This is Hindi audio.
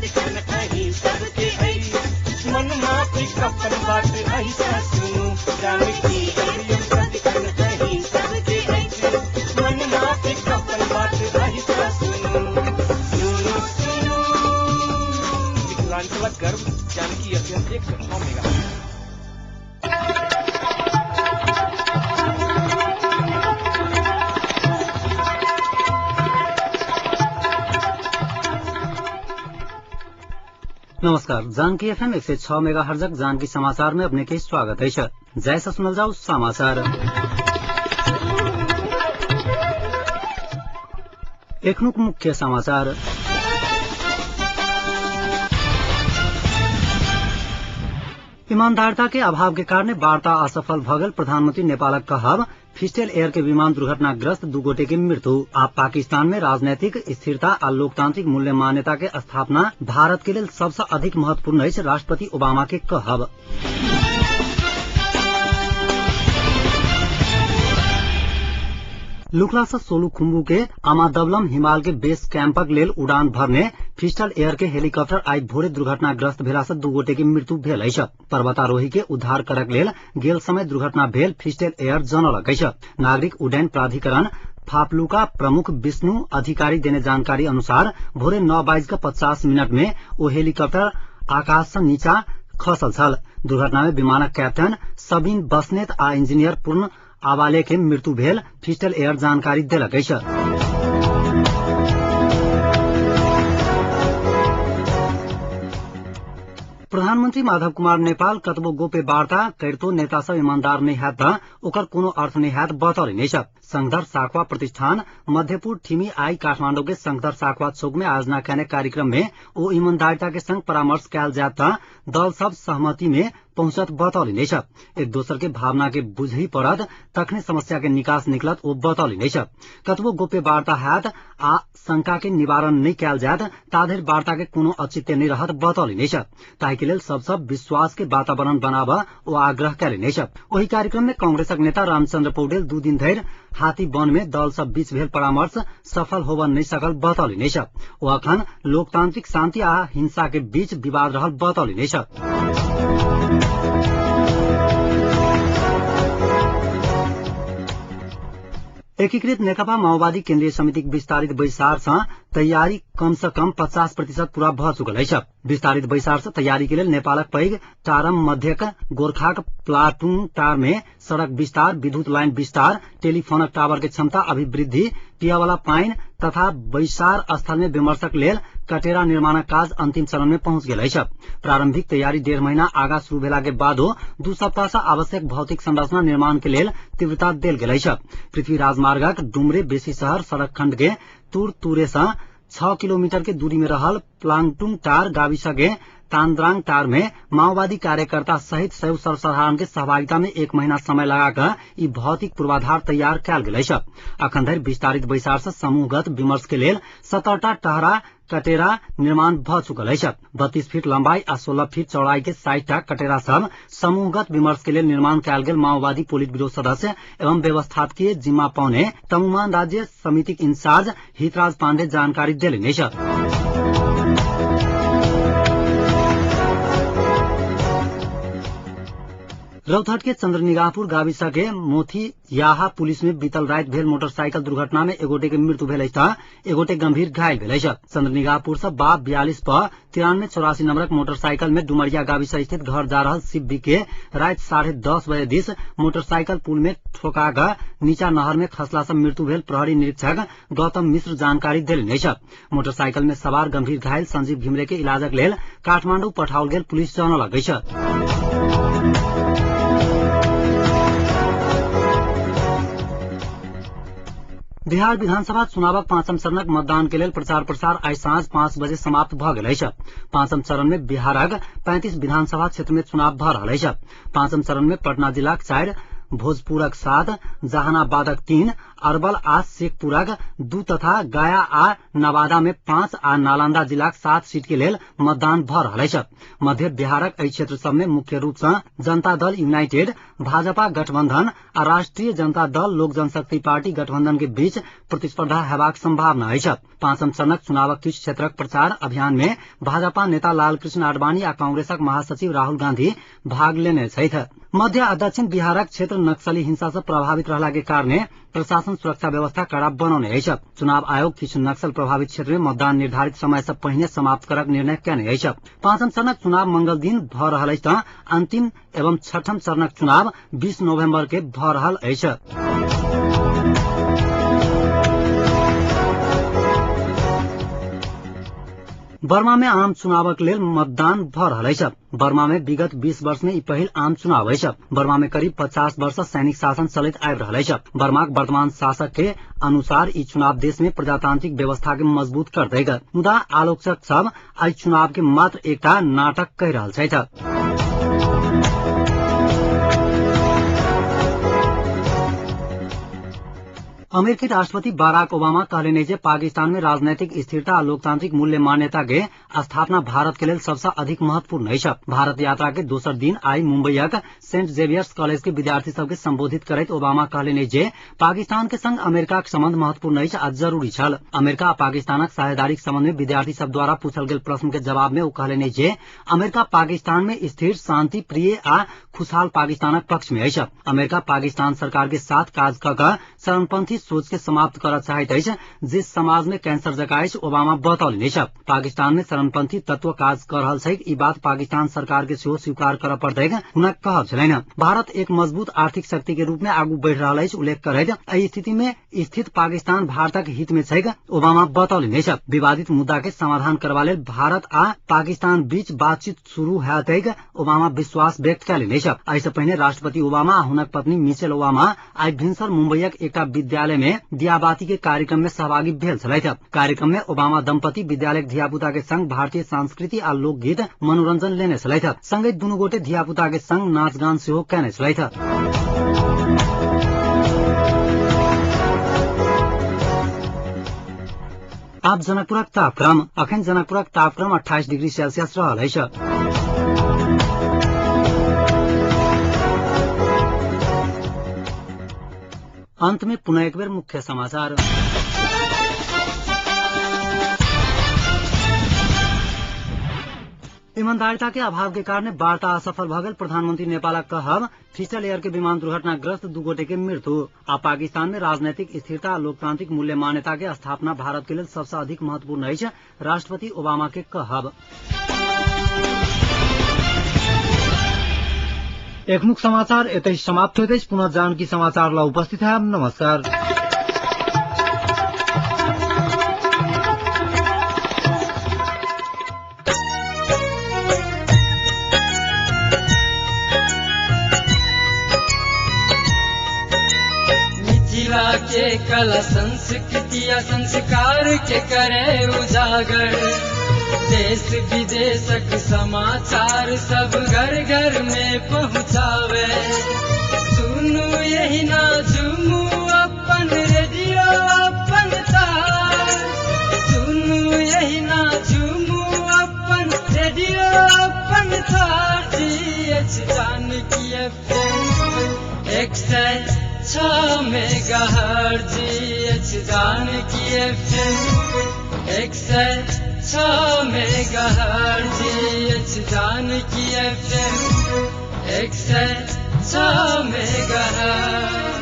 प्रतिकन अही सबके आई मन माफी कपन बात ऐसा सुनो जानकी हरियम प्रतिकन अही सबके आई मन माफी कपन बात ऐसा सुनो सुनो सुनो विकलांग गर्भ जानकी अध्ययन 106 मेगा। नमस्कार, जानकी एफएम 106 मेगाहर्ज जानकी समाचार में अपने के स्वागत है। जैसा सुनल जाओ समाचार एखनुक मुख्य समाचार। ईमानदारता के अभाव के कारण वार्ता असफल भगल प्रधानमंत्री नेपालक कहब फिस्टेल एयर के विमान दुर्घटनाग्रस्त 2 गोटे की मृत्यु। आप पाकिस्तान में राजनैतिक स्थिरता और लोकतांत्रिक मूल्य मान्यता के स्थापना भारत के लिए सबसे अधिक महत्वपूर्ण है, राष्ट्रपति ओबामा के कहब। लुकलासा सोलुखुम्बु के आमादबलम हिमाल के बेस कैंपक लेल उड़ान भरने फिस्टल एयर के हेलीकॉप्टर आई भोरे दुर्घटनाग्रस्त भेला से 2 गोटे की मृत्यु भेल अछि। पर्वतारोही के उद्धार करक लेल गेल समय दुर्घटना भेल फिस्टल एयर जनलक अछि। नागरिक उड्डयन प्राधिकरण फापलुका प्रमुख विष्णु अधिकारी देने जानकारी अनुसार भोरे 9:50 में वो हेलीकॉप्टर आकाश से नीचा खसल छल। दुर्घटना में विमानक कैप्टन सबिन बस्नेत आ इंजीनियर पूर्ण आवाले के मृत्यु भेल फिस्टल एयर जानकारी देलक अछि। प्रधानमंत्री माधव कुमार नेपाल कतबो गोपे वार्ता करितो नेता सब ईमानदार नहीं हैत त ओकर कोनो अर्थ नहीं हैत बतौलनि अछि। संघधर साखवा प्रतिष्ठान मध्यपुर ठिमी आई काठमांडू के संघधर साखवा चौक में आयोजना कैने कार्यक्रम में ओ ईमानदारिता के संग परामर्श कैल जात त दल सब सहमति में पहुंचत बतौलनि अछि। एक दोसर के भावना के बुझी पड़त तखने समस्या के निकास निकलत ओ बतौलनि अछि। कतबो गोपे वार्ता हैत आ शंका के निवारण नहीं कैल जात ताधरि वार्ता के कोनो औचित्य नहीं रहत बतौलनि अछि। ताहि के लेल सब विश्वास के वातावरण बनाब ओ आग्रह कैलनि अछि। ओही कार्यक्रम में कांग्रेसक नेता रामचंद्र पौडेल 2 दिन धरि हाथी वन में दल सब बीच भेल परामर्श सफल होबन नहीं सकल बतौलनि अछि। ओ अखन लोकतांत्रिक शांति आ हिंसा के बीच विवाद रहल बतौलनि अछि। एकीकृत नेकपा माओवादी केन्द्रीय समिति विस्तारित बैसार से तैयारी कम से कम 50% पूरा भ चुकल है। विस्तारित बैसार से तैयारी के लिए नेपालक पैघ टारम मध्यक गोरखाक प्लाटून टार में सड़क विस्तार, विद्युत लाइन विस्तार, टेलीफोनक टावर के क्षमता अभिवृद्धि, पियावाला पाइन तथा बैसार स्थल में विमर्शक लेल कटेरा निर्माणक काज अंतिम चरण में पहुंच गेल अछि। प्रारंभिक तैयारी 1.5 महीना आगा शुरू भेला के बादो 2 सप्ताह से आवश्यक भौतिक संरचना निर्माण के लेल तीव्रता देल गेल अछि। पृथ्वी राजमार्गक डुमरे बेसी शहर सड़क खंड के तुरे से 6 किलोमीटर के दूरी में रहल प्लांगटुंग टार गाविस के तांद्रांग टार में माओवादी कार्यकर्ता सहित सैकड़ों सर्वसाधारण के सहभागिता में 1 महीना समय लगाकर ई भौतिक पूर्वाधार तैयार कैल गेल अछि। अखन धरि विस्तारित बैसार से समूहगत विमर्श के लेल 17टा टहरा कटेरा निर्माण भ चुकल अछि। 32 फीट लंबाई आ 16 फीट चौड़ाई के 60टा कटेरा सब समूहगत विमर्श के लेल निर्माण कैल गेल माओवादी पोलिट ब्यूरो सदस्य एवं व्यवस्थापकीय जिम्मा पाउने तमुमान राज्य समिति इंचार्ज हितराज पांडे जानकारी देलनि अछि। रौतहट के चंद्रनिगाहपुर गाविस के मोथी याहा पुलिस में बीतल रात भेल मोटरसाइकिल दुर्घटना में एगोटे के मृत्यु भेल अछि, एगोटे गंभीर घायल भेल अछि। चंद्रनिगाहपुर से बा 42 पर 9384 नंबरक मोटरसाइकिल में डुमरिया गाविस स्थित घर जा रहल शिव के रात 10:30 बजे दिस मोटरसाइकिल पुल में ठोका क नीचा नहर में खसला से मृत्यु भेल प्रहरी निरीक्षक गौतम मिश्र जानकारी देलनि अछि। मोटरसाइकिल में सवार गंभीर घायल संजीव घिमरे के इलाजक लेल काठमांडू पठाओल गेल पुलिस जनौलक अछि। बिहार विधानसभा चुनावक 5म चरणक मतदान के लेल प्रचार प्रसार आई साँझ 5 बजे समाप्त भ गेल अछि। 5म चरण में बिहारक 35 विधानसभा क्षेत्र में चुनाव भ रहल अछि। 5म चरण में पटना जिलाक 4, भोजपुरक 7, जहानाबादक 3 अरबल आ शेखपुराक 2 तथा गया आ नवादा में 5 आ नालंदा जिलाक 7 सीट के लेल मतदान भ रहल अछि। मध्य बिहारक एहि क्षेत्र सब में मुख्य रूप सँ जनता दल यूनाइटेड, भाजपा गठबंधन आ राष्ट्रीय जनता दल लोक जनशक्ति पार्टी गठबंधन के बीच प्रतिस्पर्धा हेबाक संभावना अछि। पांचम चरणक चुनावक किछु क्षेत्रक प्रचार अभियान में भाजपा नेता लालकृष्ण आडवाणी आ कांग्रेसक महासचिव राहुल गांधी भाग लेने छथि। मध्य आ दक्षिण बिहारक क्षेत्र नक्सली हिंसा से प्रभावित रहला के कारणे प्रशासन सुरक्षा व्यवस्था कड़ा बनौने अछि। चुनाव आयोग किछु नक्सल प्रभावित क्षेत्र में मतदान निर्धारित समय से पहिने समाप्त करक निर्णय केने अछि। पांचम चरणक चुनाव मंगल दिन भ रहल अछि तऽ अंतिम एवं छठम चरणक चुनाव 20 नवंबर के भ रहल अछि। बर्मा में आम चुनावक लेल मतदान भ रहल अछि। बर्मा में विगत 20 वर्ष में ई पहिल आम चुनाव अछि। बर्मा में करीब 50 वर्ष सैनिक शासन चलैत आबि रहल अछि। बर्माक वर्तमान शासक के अनुसार ई चुनाव देश में प्रजातांत्रिक व्यवस्था के मजबूत करतैक। मुदा आलोचक सब आई चुनाव के मात्र एकटा नाटक कहि रहल छथि। अमेरिकी राष्ट्रपति बाराक ओबामा कहलेने जे पाकिस्तान में राजनैतिक स्थिरता आ लोकतांत्रिक मूल्य मान्यता के स्थापना भारत के लेल सबसे अधिक महत्वपूर्ण अछि। भारत यात्रा के दोसर दिन आई मुंबईक सेंट जेवियर्स कॉलेज के विद्यार्थी सबके संबोधित करैत ओबामा कहलेने जे पाकिस्तान के संग अमेरिकाक संबंध महत्वपूर्ण अछि आ जरूरी छल। अमेरिका आ पाकिस्तानक साझेदारीक संबंध में विद्यार्थी सब द्वारा पूछल गेल प्रश्न के जवाब में ओ कहलेने जे अमेरिका पाकिस्तान में स्थिर, शांति प्रिय आ खुशहाल पाकिस्तानक पक्ष में अछि। अमेरिका पाकिस्तान सरकार के साथ काज क क चरमपंथी सोच के समाप्त करऽ चाहैत अछि जे समाज में कैंसर जकाँ अछि। ओबामा बतौलनि अछि पाकिस्तान में चरमपंथी तत्व काज कर रहल छैक। ई बात पाकिस्तान सरकार के सेहो स्वीकार करऽ पड़तैक हुनक कहब छलनि। भारत एक मजबूत आर्थिक शक्ति के रूप में आगू बढ़ि रहल अछि उल्लेख करैत एहि स्थिति में स्थित पाकिस्तान भारतक हित में छैक ओबामा बतौलनि अछि। विवादित मुद्दा के समाधान करबा लेल भारत आ पाकिस्तान बीच बातचीत शुरू हेतैक ओबामा विश्वास व्यक्त कयलनि अछि। एहि सँ पहिने राष्ट्रपति ओबामा आ हुनक पत्नी मिशेल ओबामा आई भिनसर मुंबईक एकटा विद्यालय में दियाबाती के कार्यक्रम में सहभागी भेल छलथि। कार्यक्रम में ओबामा दंपति विद्यालय धियापुता के संग भारतीय संस्कृति आ लोकगीत मनोरंजन लेने छलथि। संगै दुनू गोटे धियापुता के संग नाच गान सेहो कयने छलथि। आब जनकपुरक तापक्रम। अखन जनकपुरक तापक्रम 28 डिग्री सेल्सियस रहल अछि। अंत में पुनः एक बेर मुख्य समाचार। ईमानदारिता के अभाव के कारण वार्ता असफल भ गेल प्रधानमंत्री नेपालक कहब। फिस्टल एयर के विमान दुर्घटनाग्रस्त 2 गोटे के मृत्यु। आ पाकिस्तान में राजनैतिक स्थिरता आ लोकतांत्रिक मूल्य मान्यता के स्थापना भारत के लेल सबसे अधिक महत्वपूर्ण अछि राष्ट्रपति ओबामा के कहब। एक मुख समाचार एतै समाप्त होइत अछि। पुनः जानकी समाचार ला उपस्थित है। नमस्कार। मिथिला के कला संस्कृति या संस्कार के करे उजागर। देश विदेशक समाचार सब घर घर में पहुँचावे। सुनू यही ना झूमू अपन रेडियो अपन तार। सुनू यही ना झूमू अपन रेडियो अपन तार। GH Janaki FM 106 megahertz. GH Janaki FM 106 megahertz. GH Janaki FM 106 megahertz.